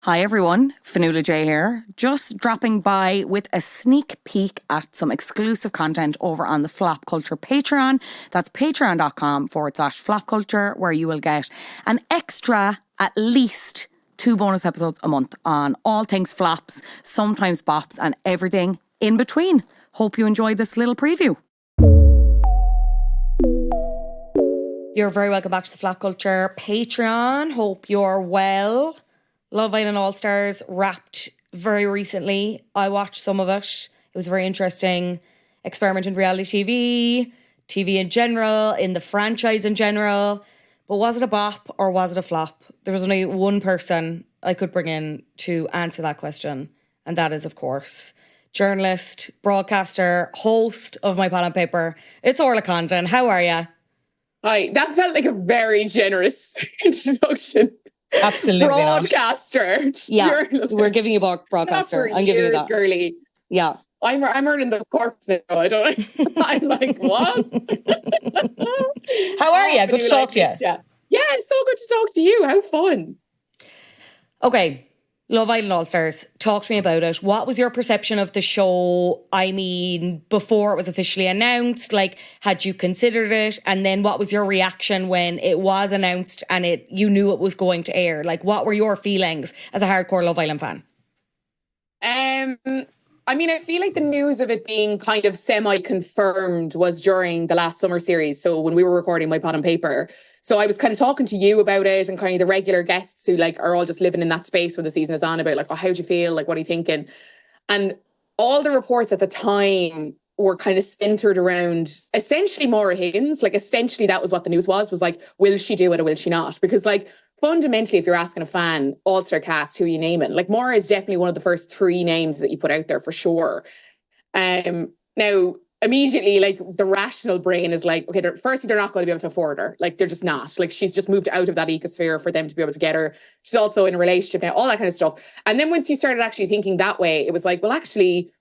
Hi everyone, Fionnuala J here, just dropping by with a sneak peek at some exclusive content over on the Flop Culture Patreon. That's patreon.com/flopculture, where you will get an extra, at least 2 bonus episodes a month on all things flops, sometimes bops, and everything in between. Hope you enjoyed this little preview. You're very welcome back to the Flop Culture Patreon. Hope you're well. Love Island All-Stars wrapped very recently. I watched some of it. It was very interesting. Experiment in reality TV in general, in the franchise in general. But was it a bop or was it a flop? There was only one person I could bring in to answer that question. And that is, of course, journalist, broadcaster, host of My Pal and Paper. It's Orlaith Condon. How are you? Hi. That felt like a very generous introduction. Absolutely broadcaster. Not. Yeah, we're giving you broadcaster. I'm giving you that, girly. Yeah, I'm earning those corps now. I don't. I'm like, what? How are you? Good to talk to you. Yeah, it's so good to talk to you. How fun. Okay, Love Island All-Stars. Talk to me about it. What was your perception of the show? I mean, before it was officially announced, like, had you considered it? And then what was your reaction when it was announced and you knew it was going to air? Like, what were your feelings as a hardcore Love Island fan? I mean, I feel like the news of it being kind of semi-confirmed was during the last summer series. So when we were recording My Pot and Paper. So I was kind of talking to you about it and kind of the regular guests who like are all just living in that space when the season is on about like, oh, how'd you feel? Like, what are you thinking? And all the reports at the time were kind of centered around essentially Maura Higgins. Like essentially that was what the news was like, will she do it or will she not? Because like, fundamentally, if you're asking a fan, all-star cast, who are you naming? Like, Maura is definitely one of the first 3 names that you put out there for sure. Now, immediately, like, the rational brain is like, okay, firstly, they're not going to be able to afford her. Like, they're just not. Like, she's just moved out of that ecosphere for them to be able to get her. She's also in a relationship now, all that kind of stuff. And then once you started actually thinking that way, it was like, well, actually,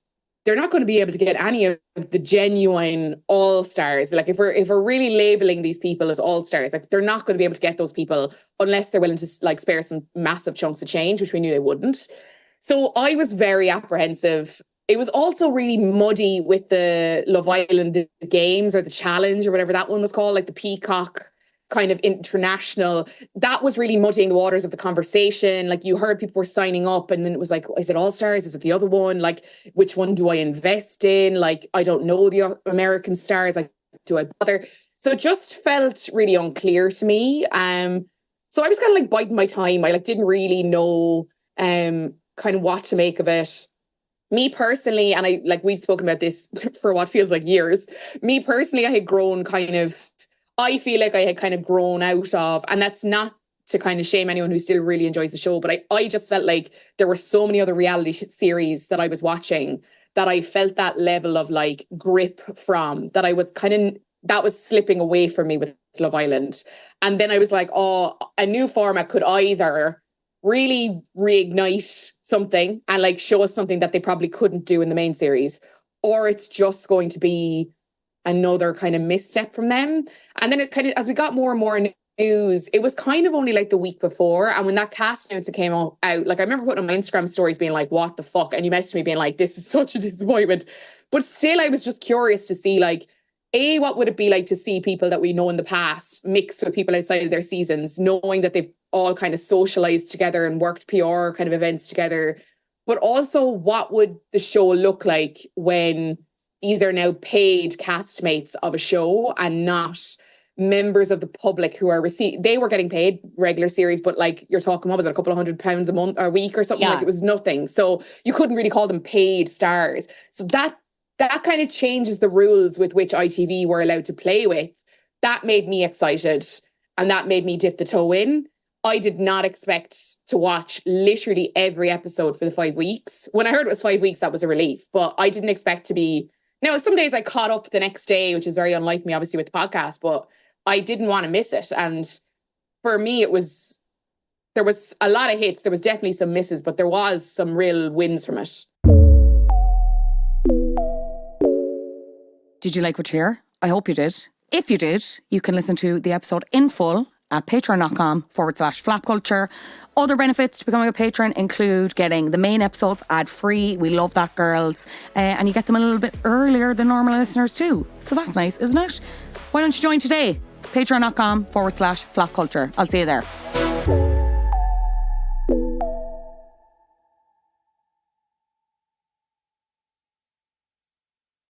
they're not going to be able to get any of the genuine all-stars. Like if we're really labeling these people as all-stars, like they're not going to be able to get those people unless they're willing to like spare some massive chunks of change, which we knew they wouldn't. So I was very apprehensive. It was also really muddy with the Love Island games or the challenge or whatever that one was called, like the Peacock kind of international. That was really muddying the waters of the conversation. Like you heard people were signing up and then it was like, is it All Stars? Is it the other one? Like, which one do I invest in? Like, I don't know the American stars. Like, do I bother? So it just felt really unclear to me. So I was kind of like biding my time. I like didn't really know kind of what to make of it. Me personally, and we've spoken about this for what feels like years. Me personally, I feel like I had kind of grown out of, and that's not to kind of shame anyone who still really enjoys the show, but I just felt like there were so many other reality series that I was watching that I felt that level of like grip from, that I was that was slipping away from me with Love Island. And then I was like, oh, a new format could either really reignite something and like show us something that they probably couldn't do in the main series, or it's just going to be another kind of misstep from them. And then it kind of, as we got more and more news, it was kind of only like the week before. And when that cast announcement came out, like I remember putting on my Instagram stories being like, what the fuck? And you messaged me being like, this is such a disappointment. But still, I was just curious to see like, A, what would it be like to see people that we know in the past mixed with people outside of their seasons, knowing that they've all kind of socialized together and worked PR kind of events together. But also, what would the show look like when these are now paid castmates of a show and not members of the public who are they were getting paid regular series, but like you're talking, what was it, a couple of £100 a month or a week or something? Like it was nothing. So you couldn't really call them paid stars. So that kind of changes the rules with which ITV were allowed to play with. That made me excited and that made me dip the toe in. I did not expect to watch literally every episode for the 5 weeks. When I heard it was 5 weeks, that was a relief, but I didn't expect to be. Now, some days I caught up the next day, which is very unlike me, obviously, with the podcast, but I didn't want to miss it. And for me, there was a lot of hits. There was definitely some misses, but there was some real wins from it. Did you like what you hear? I hope you did. If you did, you can listen to the episode in full at patreon.com/flapculture. Other benefits to becoming a patron include getting the main episodes ad-free. We love that, girls. And you get them a little bit earlier than normal listeners too. So that's nice, isn't it? Why don't you join today? Patreon.com/flapculture. I'll see you there.